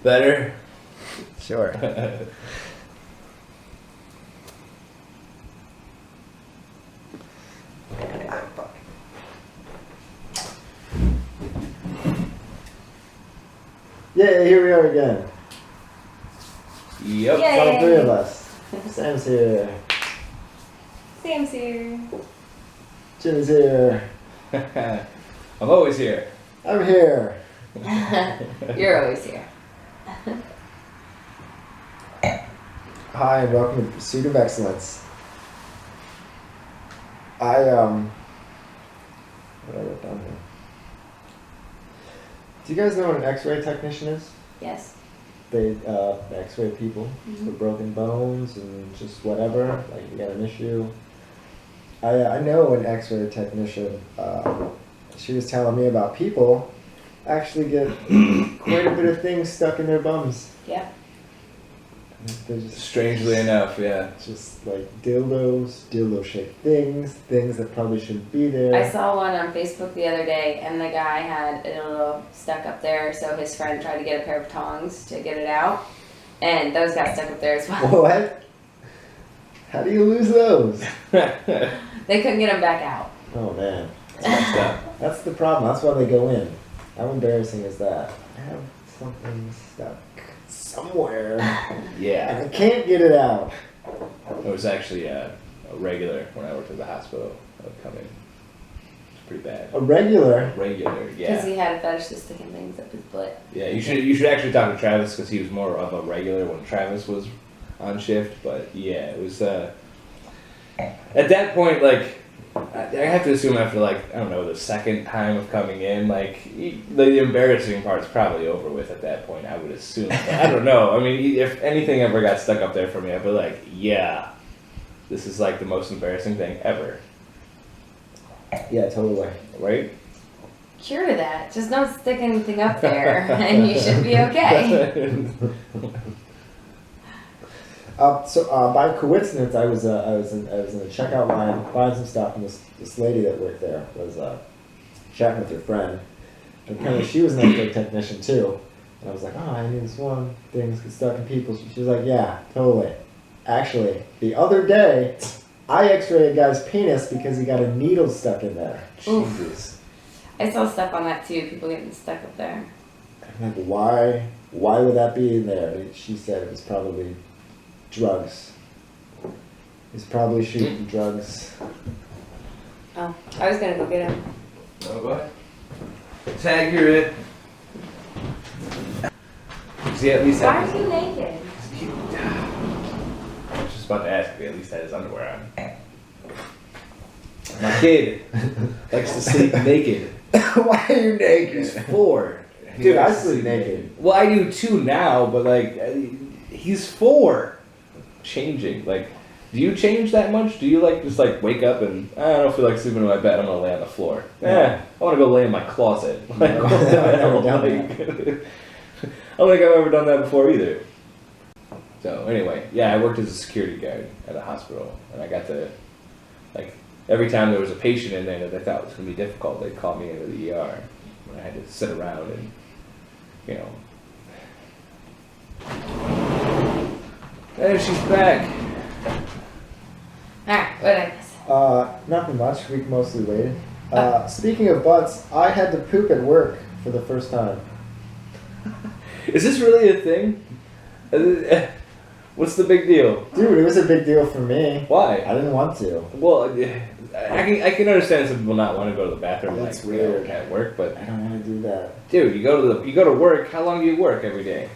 Better? Sure. Yeah, here we are again. Yep. Yay. All three of us. Sam's here. Sam's here. Jimmy's here. I'm always here. I'm here. You're always here. Hi, and welcome to Pursuit of Excellence. What did I write down here? Do you guys know what an X-ray technician is? Yes. They X-ray people with broken bones and just whatever. Like you got an issue. I know an X-ray technician. She was telling me about people actually get quite a bit of things stuck in their bums. Yeah. They're just Strangely enough, yeah. just like dildo-shaped things that probably shouldn't be there. I saw one on Facebook the other day, and the guy had a little stuck up there, so his friend tried to get a pair of tongs to get it out, and those got stuck up there as well. What? How do you lose those? They couldn't get them back out. Oh man, That's messed up. that's the problem. That's why they go in. How embarrassing is that? I have something stuck somewhere, Yeah. and I can't get it out. It was actually a regular when I worked at the hospital. I would come in. It's pretty bad. A regular. Regular, Because yeah. he had a fetish to sticking things up his butt. Yeah, you should actually talk to Travis because he was more of a regular when Travis was on shift. But yeah, it was at that point, like, I have to assume after, like, I don't know, the second time of coming in, like, the embarrassing part's probably over with at that point, I would assume. But I don't know. I mean, if anything ever got stuck up there for me, I'd be like, yeah, this is like the most embarrassing thing ever. Yeah, totally. Right? Cure to that. Just don't stick anything up there, and you should be okay. So by coincidence, I was in the checkout line buying some stuff, and this lady that worked there was chatting with her friend, and apparently she was an X-ray technician too. And I was like, oh, I need this one things get stuck in people. She was like, yeah, totally. Actually, the other day, I X-rayed a guy's penis because he got a needle stuck in there. Oof. Jesus. I saw stuff on that too, people getting stuck up there. I'm like, why would that be in there? And she said it was probably drugs. He's probably shooting drugs. Oh, I was gonna go get him. Oh, go ahead. It's accurate. See, at least Why are you naked? I was just about to ask if he at least had his underwear on. My kid likes to sleep naked. Why are you naked? He's 4. He Dude, I likes to sleep naked. Well, I do too now, but like, he's 4. Changing. Like, do you change that much? Do you like just like wake up and I don't feel like sleeping in my bed, I'm gonna lay on the floor. I wanna go lay in my closet. Like, No, I've never done like, I don't think I've ever done that before either. So anyway, yeah, I worked as a security guard at a hospital, and I got to, like, every time there was a patient in there that they thought was going to be difficult, they'd call me into the ER, and I had to sit around and, you know. There she's back. Alright, what did I miss? Nothing much. We mostly waited. Speaking of butts, I had to poop at work for the first time. Is this really a thing? What's the big deal? Dude, it was a big deal for me. Why? I didn't want to. Well, I can understand some people not want to go to the bathroom. That's like, you know, weird. at work, but I don't want to do that. dude, you go to work. How long do you work every day?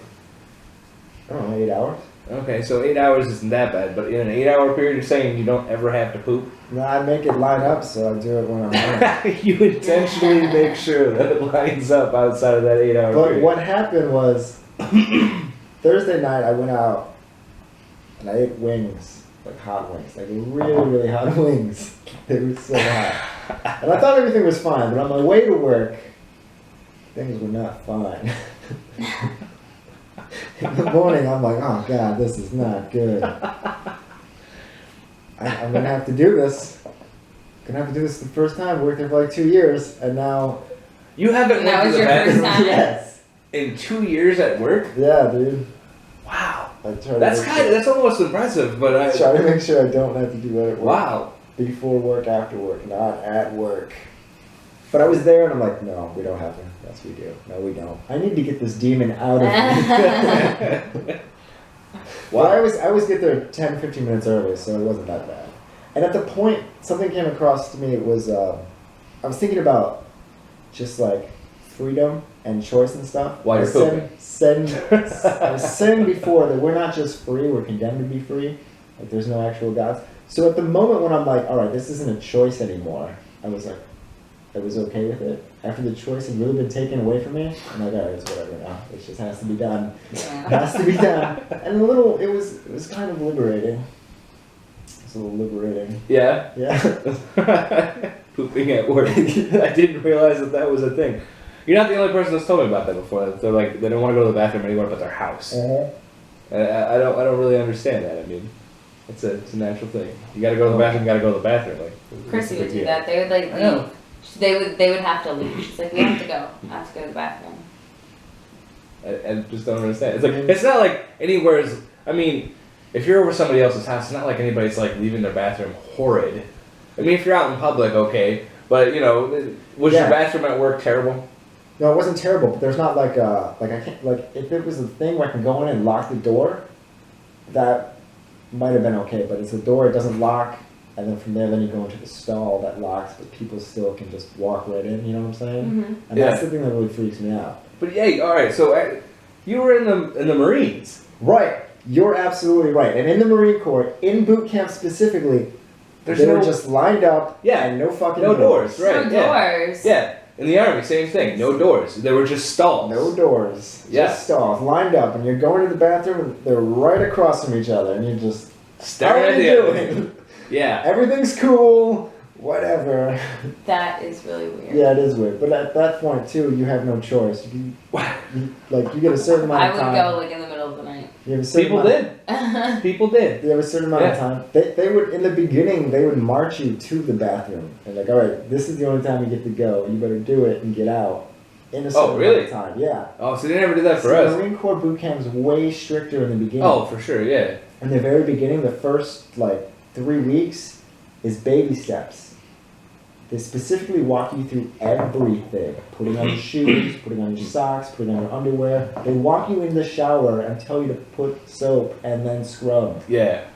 I don't know, 8 hours? Okay, so 8 hours isn't that bad, but in an 8 hour period, you're saying you don't ever have to poop? No, I make it line up, so I do it when I'm home. You intentionally make sure that it lines up outside of that 8 hour But period. what happened was, Thursday night I went out and I ate wings, like hot wings, like really, really hot wings. They were so hot. And I thought everything was fine, but on my way to work, things were not fine. In the morning, I'm like, oh God, this is not good. I'm gonna have to do this. Gonna have to do this the first time. Worked there for like 2 years, and now. You haven't That went to was the your bathroom first time? Yes. In 2 years at work? Yeah, dude. Wow. That's almost impressive, but I try to make sure I don't have to do that at work. Wow. Before work, after work, not at work. But I was there and I'm like, no, we don't have to. Yes, we do. No, we don't. I need to get this demon out of me. Well, I always get there 10, 15 minutes early, so it wasn't that bad. And at the point, something came across to me. It was, I was thinking about just like freedom and choice and stuff. While you're pooping. I was saying before that we're not just free, we're condemned to be free. Like there's no actual gods. So at the moment when I'm like, all right, this isn't a choice anymore, I was okay with it. After the choice had really been taken away from me, I'm like, all right, it's whatever now. It just has to be done. Yeah. It has to be done. And it was kind of liberating. It's a little liberating. Yeah. Yeah. Pooping at work. I didn't realize that was a thing. You're not the only person that's told me about that before. They're like, they don't want to go to the bathroom anywhere but their house. Uh-huh. I don't really understand that. I mean, it's a natural thing. You got to go to the bathroom. You got to go to the bathroom. Like, Chrissy would do that. They would like leave. They would have to leave. She's like, we have to go. I have to go to the bathroom. I just don't understand. It's like it's not like anywhere's. I mean, if you're over somebody else's house, it's not like anybody's like leaving their bathroom horrid. I mean, if you're out in public, okay, but you know, was your bathroom at work terrible? No, it wasn't terrible, but there's not like I can't, like, if it was a thing where I can go in and lock the door, that might have been okay, but it's a door, it doesn't lock, and then from there then you go into the stall that locks, but people still can just walk right in, you know what I'm saying? Mm-hmm. And that's the thing that really freaks me out. But yeah, alright, so you were in the Marines. Right, you're absolutely right. And in the Marine Corps, in boot camp specifically, they were just lined up and no fucking doors. Right, no doors. Yeah. In the Army, same thing. No doors. They were just stalls. No doors. Just stalls, lined up. And you're going to the bathroom, and they're right across from each other. And you're just staring at the other. Yeah. Everything's cool. Whatever. That is really weird. Yeah, it is weird. But at that point, too, you have no choice. You get a certain amount of time. I would go, like, in the middle of the night. You have a certain People did. You have a certain amount of time. They would, in the beginning, they would march you to the bathroom. And like, all right, this is the only time you get to go. You better do it and get out in a certain amount of time. Yeah. Oh, so they never did that for us. The Marine Corps boot camp is way stricter in the beginning. Oh, for sure, yeah. In the very beginning, the first, 3 weeks is baby steps. They specifically walk you through everything. Putting on your shoes, putting on your socks, putting on your underwear. They walk you in the shower and tell you to put soap and then scrub. Yeah.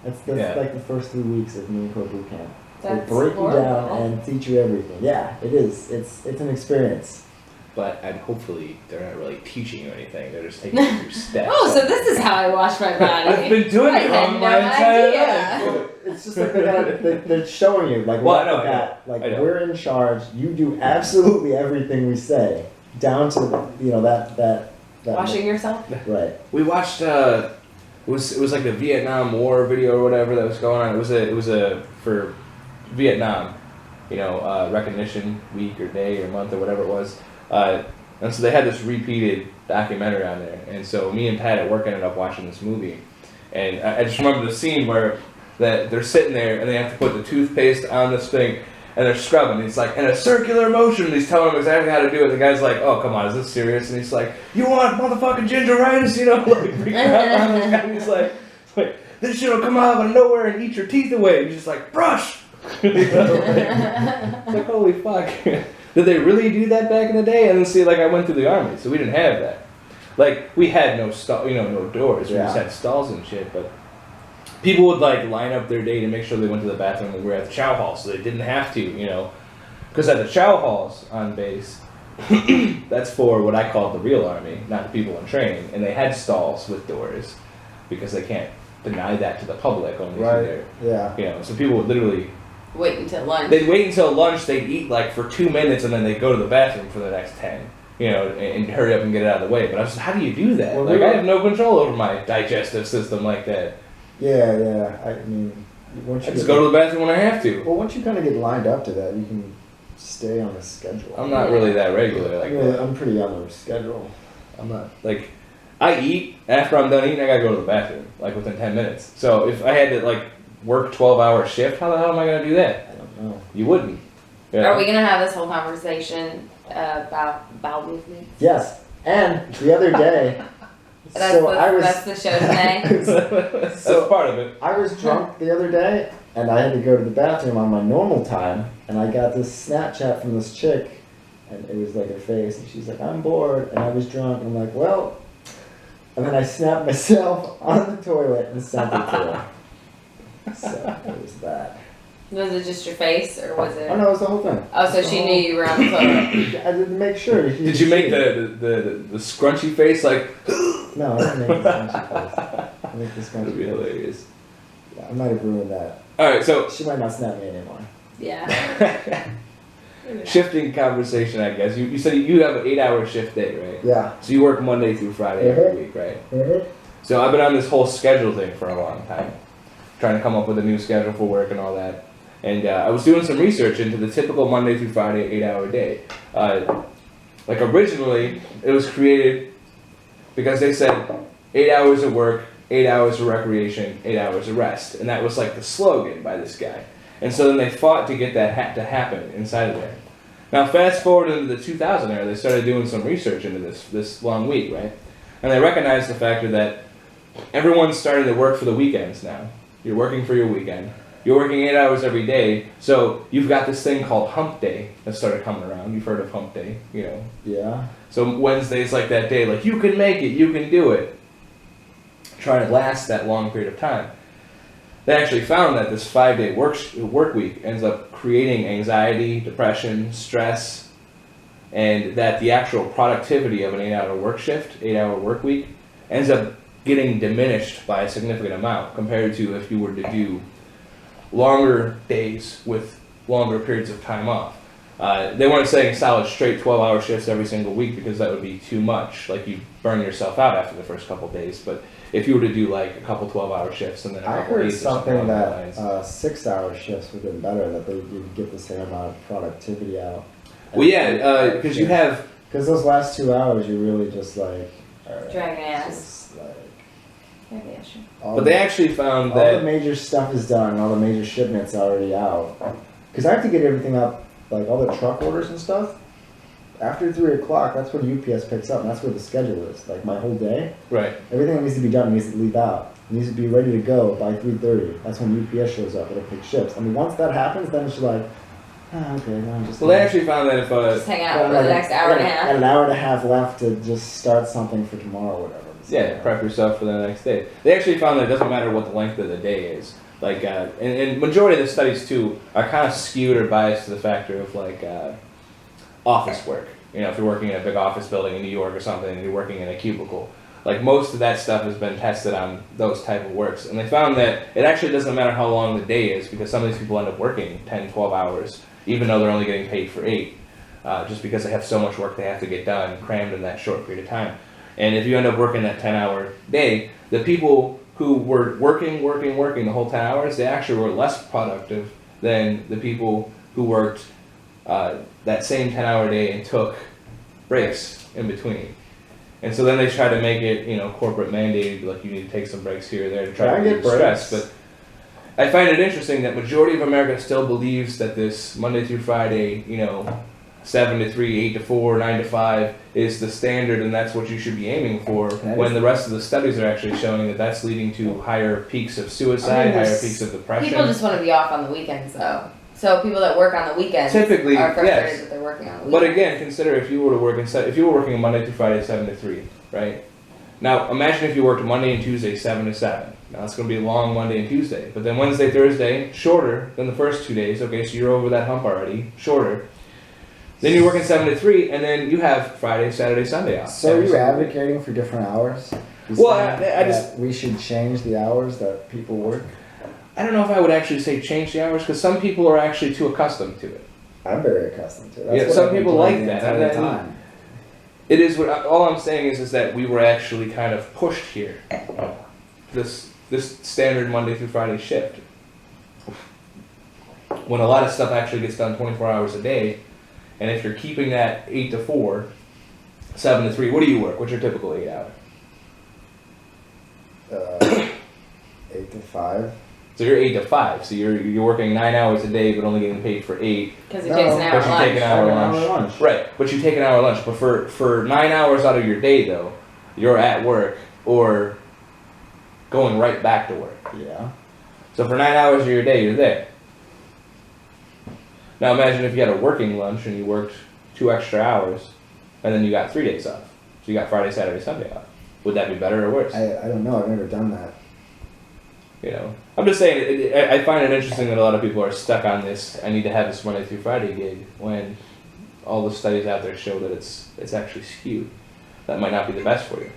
That's like the first 3 weeks of Marine Corps boot camp. That's they break horrible. you down and teach you everything. Yeah, it is. It's an experience. And hopefully they're not really teaching you anything. They're just taking you through steps. Oh, so this is how I wash my body. I've been doing it wrong my entire life. It's just like they're showing you, like, we're in charge. You do absolutely everything we say, down to that Washing yourself. Right. We watched. It was like the Vietnam War video or whatever that was going on. It was a for Vietnam, recognition week or day or month or whatever it was. And so they had this repeated documentary on there. And so me and Pat at work ended up watching this movie. And I just remember the scene where they're sitting there and they have to put the toothpaste on this thing and they're scrubbing. He's like, in a circular motion. He's telling them exactly how to do it. The guy's like, oh, come on, is this serious? And he's like, you want motherfucking gingeritis? freaking out on him. And he's like, this shit will come out of nowhere and eat your teeth away. He's just like, brush! It's like, holy fuck. Did they really do that back in the day? And then see, I went through the Army, so we didn't have that. We had no no doors. We just had stalls and shit, but people would line up their day to make sure they went to the bathroom when we were at the chow hall, so they didn't have to, because at the chow halls on base, that's for what I call the real Army, not the people in training, and they had stalls with doors because they can't deny that to the public only through there. Yeah. So people would literally wait until lunch. They'd wait until lunch. They'd eat for 2 minutes, and then they'd go to the bathroom for the next 10. And hurry up and get it out of the way. But I was just, how do you do that? Well, I have no control over my digestive system like that. Yeah. I mean, I just go to the bathroom when I have to. Well, once you kind of get lined up to that, you can stay on the schedule. I'm not really that regular that. I'm pretty on the schedule. I'm not I eat after I'm done eating. I gotta go to the bathroom within 10 minutes. So if I had to work 12-hour shift, how the hell am I gonna do that? I don't know. You wouldn't. Are we gonna have this whole conversation about bowel movements? Yes. And the other day, That's the show today. That's part of it. I was drunk the other day, and I had to go to the bathroom on my normal time, and I got this Snapchat from this chick, and it was like her face, and she's like, I'm bored, and I was drunk, and I'm like, well, and then I snapped myself on the toilet and sent it to her. So, it was that. Was it just your face, or was it? Oh no, it was the whole thing. Oh, so she knew you were on the toilet. I didn't make sure. Did you make the scrunchy face like? No, I didn't make the scrunchy face. I make the scrunchy That'd be face. hilarious. Yeah, I might have ruined that. All right, so She might not snap me anymore. Yeah. shifting conversation, I guess. You said you have an 8-hour shift day, right? Yeah. So you work Monday through Friday every week, right? Mm-hmm. So I've been on this whole schedule thing for a long time, trying to come up with a new schedule for work and all that. And I was doing some research into the typical Monday through Friday 8-hour day. Like originally, it was created because they said 8 hours of work, 8 hours of recreation, 8 hours of rest. And that was like the slogan by this guy. And so then they fought to get that to happen inside of there. Now fast forward into the 2000 era, they started doing some research into this long week, right? And they recognized the factor that everyone's starting to work for the weekends now. You're working for your weekend. You're working 8 hours every day, so you've got this thing called hump day that started coming around. You've heard of hump day, you know. Yeah. So Wednesday's like that day, like you can make it, you can do it. Trying to last that long period of time. They actually found that this 5-day work week ends up creating anxiety, depression, stress, and that the actual productivity of an 8-hour work shift, 8-hour work week, ends up getting diminished by a significant amount compared to if you were to do longer days with longer periods of time off. They weren't saying solid straight 12-hour shifts every single week because that would be too much. Like you burn yourself out after the first couple days. But if you were to do like a couple 12-hour shifts and then a I couple heard days or something something along those that lines. 6-hour shifts would have been better, that they didn't get the same amount of productivity out. Well, yeah, because you have. Because those last 2 hours, you're really just like. Alright, Dragging ass. just like Yeah, sure. all But they actually found all the that. major stuff is done, all the major shipments are already out. Because I have to get everything up, like all the truck orders and stuff. After 3 o'clock, that's when UPS picks up, and that's where the schedule is. Like my whole day, Right. everything that needs to be done needs to leave out. It needs to be ready to go by 3:30. That's when UPS shows up. It'll pick ships. I mean, once that happens, then it's like, okay, now I'm just. Well, they actually found that if Just hang out for the next hour and a half. And an hour and a half left to just start something for tomorrow or whatever. yeah, prep yourself for the next day. They actually found that it doesn't matter what the length of the day is. Like, and majority of the studies too are kind of skewed or biased to the factor of like office work. You know, if you're working in a big office building in New York or something, and you're working in a cubicle, like most of that stuff has been tested on those type of works, and they found that it actually doesn't matter how long the day is because some of these people end up working 10, 12 hours, even though they're only getting paid for 8, just because they have so much work they have to get done, crammed in that short period of time. And if you end up working that 10-hour day, the people who were working the whole 10 hours, they actually were less productive than the people who worked that same 10-hour day and took breaks in between. And so then they try to make it, you know, corporate mandated, like you need to take some breaks here or there to try to reduce stress. But I find it interesting that majority of America still believes that this Monday through Friday, you know, 7 to 3, 8 to 4, 9 to 5 is the standard, and that's what you should be aiming for. When the rest of the studies are actually showing that that's leading to higher peaks of suicide, higher peaks of depression. People just want to be off on the weekends, though. So people that work on the weekends Typically, are frustrated yes. that they're working on the But weekends. again, consider if you were to work if you were working Monday through Friday 7 to 3, right? Now imagine if you worked Monday and Tuesday 7 to 7. Now it's going to be a long Monday and Tuesday, but then Wednesday, Thursday shorter than the first 2 days. Okay, so you're over that hump already, shorter. Then you're working 7 to 3, and then you have Friday, Saturday, Sunday off. So are you advocating for different hours? Well, I just we should change the hours that people work. I don't know if I would actually say change the hours because some people are actually too accustomed to it. I'm very accustomed to it. Yeah, what some I've been people doing like the that. entire I mean, time. It is what all I'm saying is that we were actually kind of pushed here. This standard Monday through Friday shift. When a lot of stuff actually gets done 24 hours a day, and if you're keeping that 8 to 4, 7 to 3, what do you work? What's your typical 8 hour? 8 to 5. So you're 8 to 5. So you're working 9 hours a day, but only getting paid for 8. Because it takes an hour But you take an hour lunch. lunch. Right, but you take an hour lunch. But for 9 hours out of your day, though, you're at work or going right back to work. Yeah. So for 9 hours of your day, you're there. Now imagine if you had a working lunch and you worked 2 extra hours, and then you got 3 days off. So you got Friday, Saturday, Sunday off. Would that be better or worse? I don't know. I've never done that. You know, I'm just saying. I find it interesting that a lot of people are stuck on this. I need to have this Monday through Friday gig when all the studies out there show that it's actually skewed. That might not be the best for you.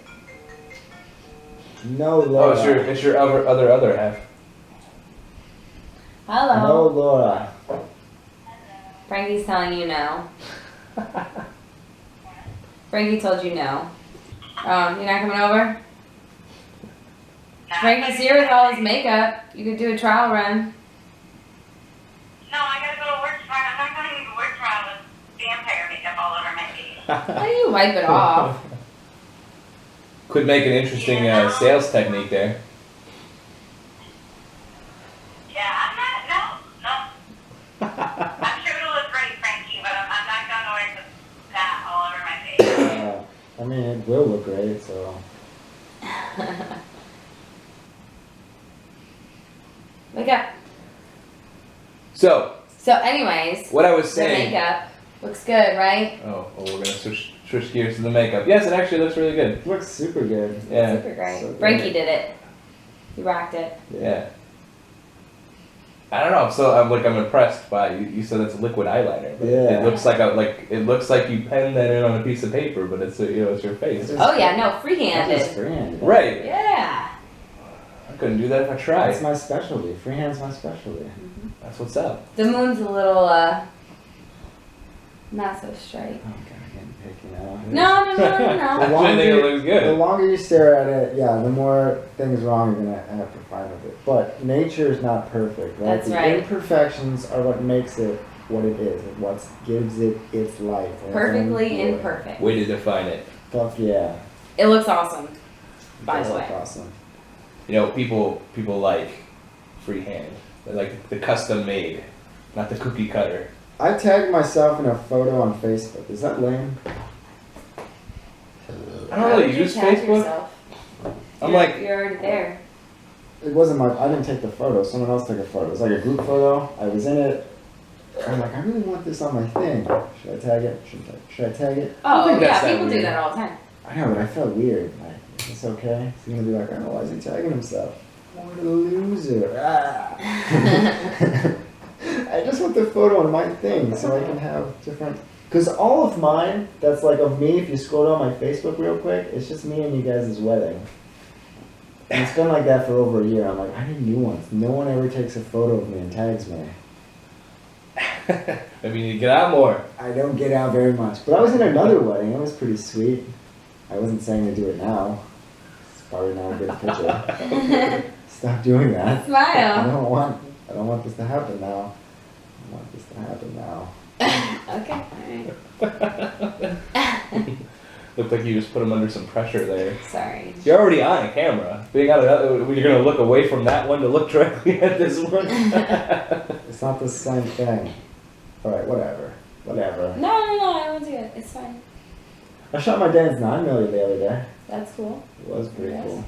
No, Laura. Oh, it's your other half. Hello. No, Laura. Frankie's telling you no. Frankie told you no. You're not coming over? Frankie's here with all his makeup. You could do a trial run. No, I gotta go to work tomorrow. I'm not going to work tomorrow with vampire makeup all over my face. How do you wipe it off? Could make an interesting sales technique there. Yeah, I'm not, no. I'm sure it'll look great, Frankie, but I'm not going to work with that all over my face. I mean, it will look great, so. Wake up. So Anyways, what I was the saying. makeup looks good, right? Oh, well, we're gonna switch gears to the makeup. Yes, it actually looks really good. It looks super good. Yeah. Super great. So good. Frankie did it. He rocked it. Yeah. I don't know. I'm impressed by you. You said it's a liquid eyeliner. But Yeah. It looks like you pen that in on a piece of paper, but it's it's your face. Oh yeah, no, freehanded. Just freehand. Right. Yeah. I couldn't do that if I tried. That's my specialty. Freehand's my specialty. That's what's up. The moon's a little not so straight. Oh god, I'm getting picky now. No. I think it looks The good. longer you stare at it, the more things wrong you're gonna have to find with it. But nature is not perfect, right? That's the right. imperfections are what makes it what it is, and what gives it its life. and its own Perfectly glory. imperfect. Way to define it. Fuck yeah. It looks awesome. By Does the look way. awesome. You know, people like freehand. They like the custom made, not the cookie cutter. I tagged myself in a photo on Facebook. Is that lame? I don't Why really would you use tag Facebook. yourself? I'm like, You're already there. It wasn't I didn't take the photo. Someone else took a photo. It was like a group photo. I was in it. I'm like, I really want this on my thing. Should I tag it? Should I tag it? Oh think yeah, that's that people do weird. that all the time. I know, but I felt weird. Like, is this okay? Is he gonna be like, oh, why is he tagging himself? What a loser. Ah. I just want the photo on my thing so I can have different. Because all of mine, that's like of me, if you scroll down my Facebook real quick, it's just me and you guys' wedding. And it's been like that for over a year. I'm like, I need new ones. No one ever takes a photo of me and tags me. maybe you need to get out more. I don't get out very much. But I was in another wedding. It was pretty sweet. I wasn't saying to do it now. It's probably not a good picture. Stop doing that. I Smile. don't want this to happen now. I want this to happen now. Okay. Alright. Looked like you just put him under some pressure there. Sorry. You're already on a camera. You're gonna look away from that one to look directly at this one. It's not the same thing. Alright, whatever. Whatever. No, I won't do it. It's fine. I shot my dad's 9mm the other day. That's cool. It was pretty Yes. cool.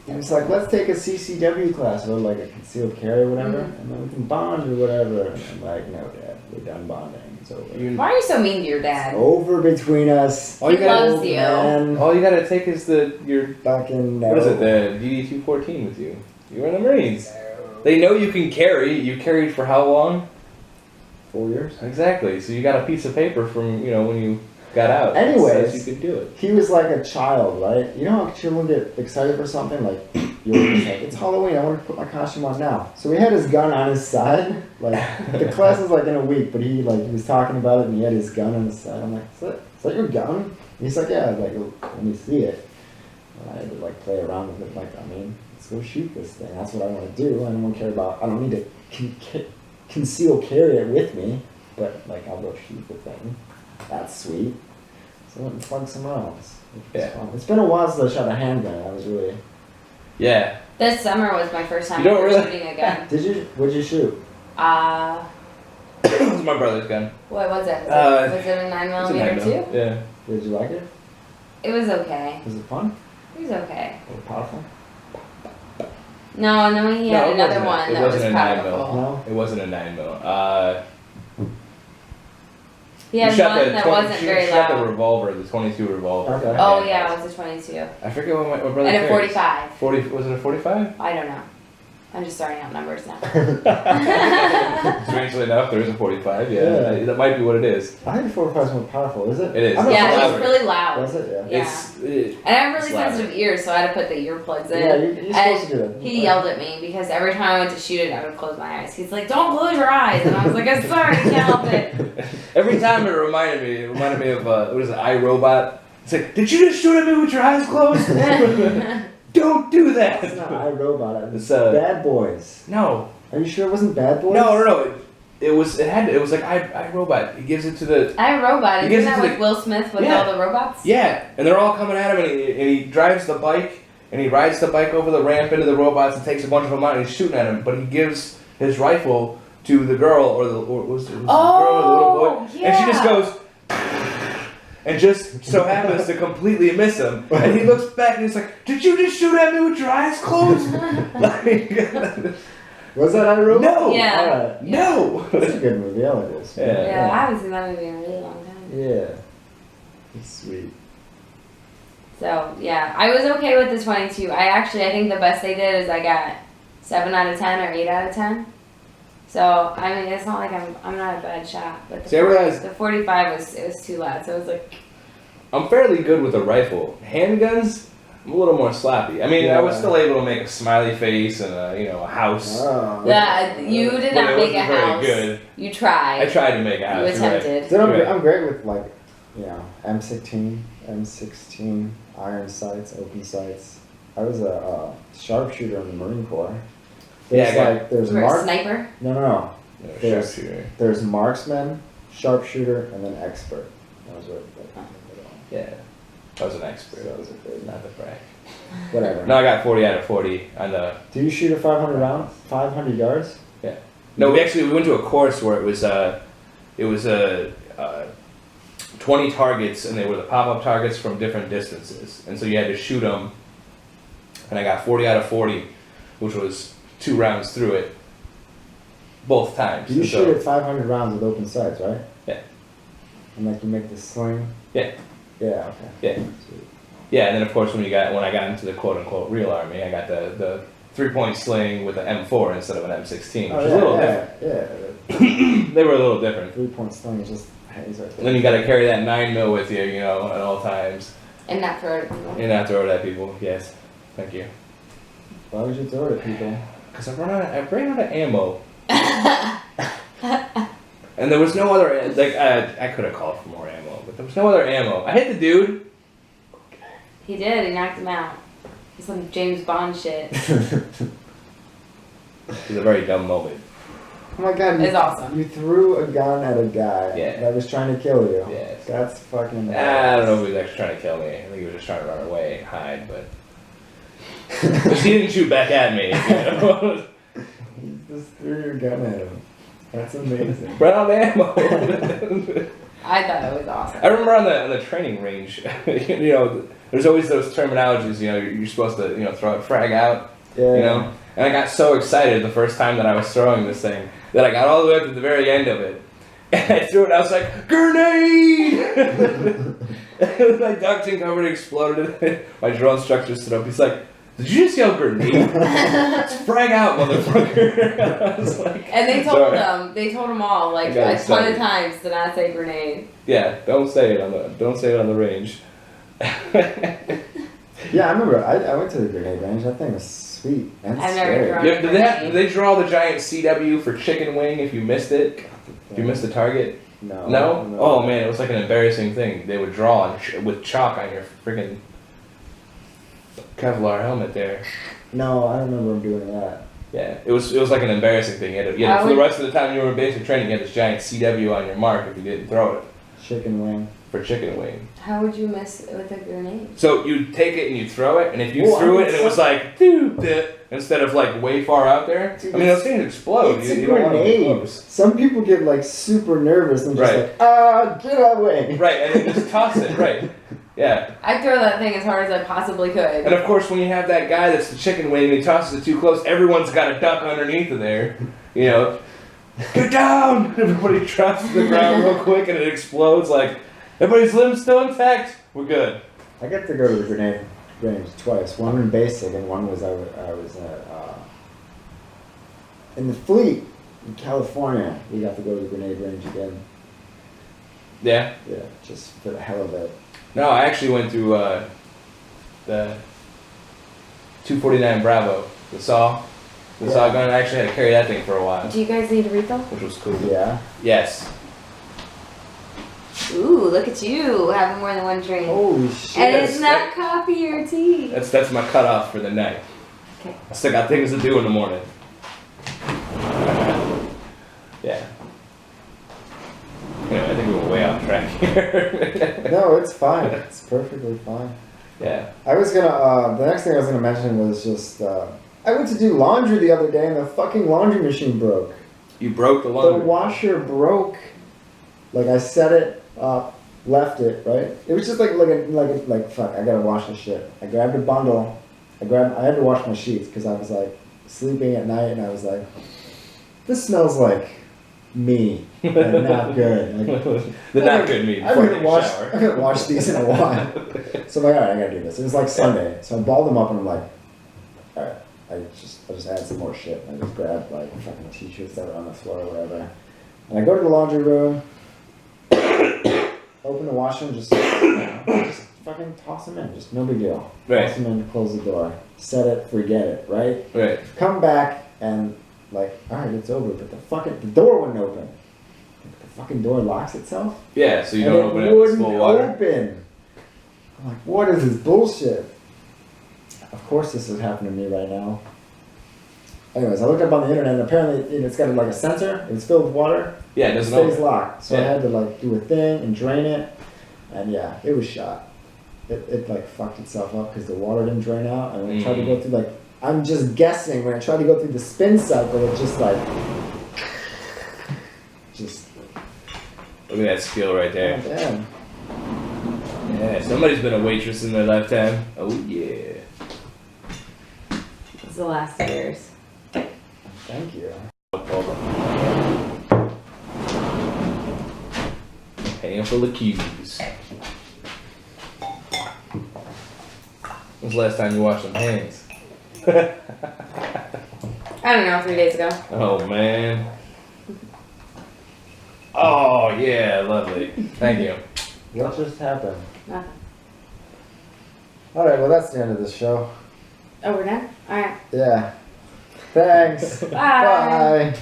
He was like, let's take a CCW class, or like a concealed carry or whatever, and then we can bond or whatever. And I'm like, no, Dad, we're done bonding. It's over. Why are you so mean to your dad? Over between us. All you He gotta- loves you. Man, All you gotta take is your fucking no. what is it, the DD-214 with you. You were in the Marines. They know you can carry. You carried for how long? 4 years. Exactly. So you got a piece of paper from when you got out. that Anyways. says you could do it. He was like a child, right? You know how children get excited for something? Like, you're just like, it's Halloween, I want to put my costume on now. So he had his gun on his side. Like, the class was like in a week, but he was talking about it and he had his gun on his side. I'm like, is that your gun? And he's like, yeah, like, let me see it. And I had to like play around with it, like, I mean, let's go shoot this thing. That's what I want to do. I don't care about, I don't need to conceal carry it with me, but like, I'll go shoot the thing. That's sweet. So I went and plugged somewhere else. Which was Yeah. fun. It's been a while since I shot a handgun. I was really Yeah. This summer was my first time You don't ever really- shooting a gun. What'd you shoot? It was my brother's gun. What was it? Uh, Was it a 9mm It's a 9mm. too? Yeah. Did you like it? It was okay. Was it fun? It was okay. Was it powerful? No, and then he had it another wasn't a- one it that was wasn't a 9mm. powerful. No. It wasn't a 9mm. He had You shot one the that 20 wasn't she very shot the loud. revolver, the 22 revolver. Okay. Oh yeah, it was a 22. I forget what my brother And a carries. 45. 40, was it a 45? I don't know. I'm just throwing out numbers now. Strangely enough, there is a 45. Yeah, Yeah. that might be what it is. I think 45 is more powerful, is it? It is. I'm not Yeah, sure. it was really loud. Was it? Yeah. Yeah. And I have really It's louder. sensitive ears, so I had to put the earplugs in. Yeah, you're supposed to do that. He yelled at me because every time I went to shoot it, I would close my eyes. He's like, "Don't close your eyes," and I was like, "I'm sorry, I can't help it." Every time it reminded me of what is it, iRobot? It's like, did you just shoot at me with your eyes closed? Don't do that. It's not iRobot. It's Bad Boys. No. Are you sure it wasn't Bad Boys? No. It was like iRobot. He gives it to the I have robot. He Isn't gives that it to with Will Smith with Yeah. all the robots? yeah, and they're all coming at him, and he drives the bike, and he rides the bike over the ramp into the robots and takes a bunch of them out, and he's shooting at him, but he gives his rifle to the girl or was it the girl or the little boy, yeah. and she just goes. And just so happens to completely miss him. And he looks back and he's like, "Did you just shoot at me with your eyes closed?" Like, Was that iRobot? No. Yeah. Alright. no. That's a good movie. I like this. Yeah. Yeah, I haven't seen that movie in a really long time. Yeah. It's sweet. So yeah, I was okay with the 22. I think the best they did is I got 7 out of 10 or 8 out of 10. So I mean, it's not like I'm not a bad shot, but the, See, I realized- the 45 was too loud. So it was like, I'm fairly good with a rifle. Handguns, I'm a little more sloppy. I mean, I was Yeah. still able to make a smiley face and a house. Oh. yeah, you did But not it make a wasn't very house. good. You tried. I tried to make a You house. you're right. attempted. Then Right. I'm great with M16, M16, iron sights, open sights. I was a sharpshooter in the Marine Corps. There's there's You were a sniper. No. No, There's- sharpshooter. There's marksman, sharpshooter, and then expert. That was what. Yeah, I was an expert. So that was a good. Not the brag. Whatever. No, I got 40 out of 40 on the. Do you shoot a 500 round? 500 yards? No, we went to a course where it was 20 targets, and they were the pop-up targets from different distances, and so you had to shoot them. And I got 40 out of 40, which was 2 rounds through it, both times. You And shoot so, at 500 rounds with open sights, right? Yeah. And you make the sling. Yeah. Yeah. Okay. Yeah. Sweet. yeah, and then of course when I got into the quote-unquote real army, I got the 3-point sling with an M4 instead of an M16, which is a little different. Yeah. They were a little different. 3-point sling is just hangs right And there. then you got to carry that 9mm with you, at all times, And not throw it at people. and not throw it at people. Yes, thank you. Why would you throw it at people? Because I ran out of ammo. And there was no other, I could have called for more ammo, but there was no other ammo. I hit the dude. He did. He knocked him out. Some James Bond shit. It was a very dumb moment. Oh my god, It's awesome. You threw a gun at a guy Yeah. that was trying to kill you. Yes. That's fucking I don't know if he was actually trying to kill me. I think he was just trying to run away and hide, but... Because he didn't shoot back at me, You just threw your gun at him. That's amazing. Ran out of ammo. I thought it was awesome. I remember on the training range, there's always those terminologies, you're supposed to, throw a frag out, Yeah. And I got so excited the first time that I was throwing this thing that I got all the way up to the very end of it. And I threw it and I was like, grenade! And I ducked and covered and exploded. My drill instructor stood up, he's like, did you just yell grenade? It's frag out, motherfucker. I was like, And they told them all like I got a ton excited. of times to not say grenade. yeah, don't say it on the range. Yeah, I remember. I went to the grenade range. That thing was sweet and I've never scary. thrown Yeah, did they draw the giant CW for chicken wing if you missed it? If you missed the target? No. No? Oh man, it was like an embarrassing thing. They would draw with chalk on your freaking Kevlar helmet there. No, I don't remember him doing that. Yeah, it was like an embarrassing thing. For the rest of the time you were in basic training, you had this giant CW on your mark if you didn't throw it. Chicken wing. for chicken wing. How would you miss it with a grenade? So you take it and you throw it, and if you Well, threw I it mean, and it was like, dude, instead of like way far out there, Dude, I mean, those things explode. It's a You don't want to get grenade. close. Some people get like super nervous and just Right. like, get out of the way. Right, and then just toss it, right. Yeah. I'd throw that thing as hard as I possibly could. And of course, when you have that guy that's the chicken wing and he tosses it too close, everyone's got to duck underneath of there. You know, get down! Everybody drops to the ground real quick and it explodes. Like, everybody's limbs still intact. We're good. I got to go to the grenade range twice. One in basic and one was I was in the fleet in California. We got to go to the grenade range again. Yeah. Yeah, just for the hell of it. No, I actually went to the 249 Bravo, the saw gun. I actually had to carry that thing for a while, Do you guys need a refill? which was cool. Yeah. Yes. Ooh, look at you having more than one drink. Holy shit. And it's not coffee or tea. That's my cutoff for the night. Okay. I still got things to do in the morning. Yeah. Anyway, I think we were way off track here. No, it's fine. It's perfectly fine. Yeah. I was gonna, the next thing I was gonna mention was just, I went to do laundry the other day and the fucking laundry machine broke. You broke the The laundry. washer broke. Like I set it up, left it, right? It was just like fuck, I gotta wash this shit. I grabbed a bundle. I had to wash my sheets because I was like sleeping at night and I was like, this smells like me. And not good. Like, The not good meat. I Before you haven't washed, shower. I haven't washed these in a while. So I'm like, alright, I gotta do this. It was like Sunday. So I balled them up and I'm like, alright, I just add some more shit. And I just grabbed like fucking t-shirts that were on the floor or whatever. And I go to the laundry room, open the washer and just fucking toss them in. Just no big deal. Right. Toss them in, close the door. Set it, forget it, right? Right. Come back and like, alright, it's over. But the door wouldn't open. The fucking door locks itself. Yeah, so you And don't open it with full water. open. I'm like, what is this bullshit? Of course this is happening to me right now. Anyways, I looked up on the internet and apparently it's got like a sensor. It's filled with water. Yeah, it It doesn't stays open. locked. So I Yeah. had to like do a thing and drain it. And yeah, it was shot. It like fucked itself up because the water didn't drain out. And when I tried to go through like, I'm just guessing, when I tried to go through the spin cycle, it just like, Look at that skill right there. oh, damn. Yeah, somebody's been a waitress in their lifetime. Oh yeah. It's the last of yours. Thank you. Paying for the cues. When's the last time you washed some hands? I don't know, 3 days ago. Oh man. Oh yeah, lovely. Thank you. What just happened? Nothing. Alright, well that's the end of this show. Oh, we're done? Alright. Yeah. Thanks. Bye. Bye.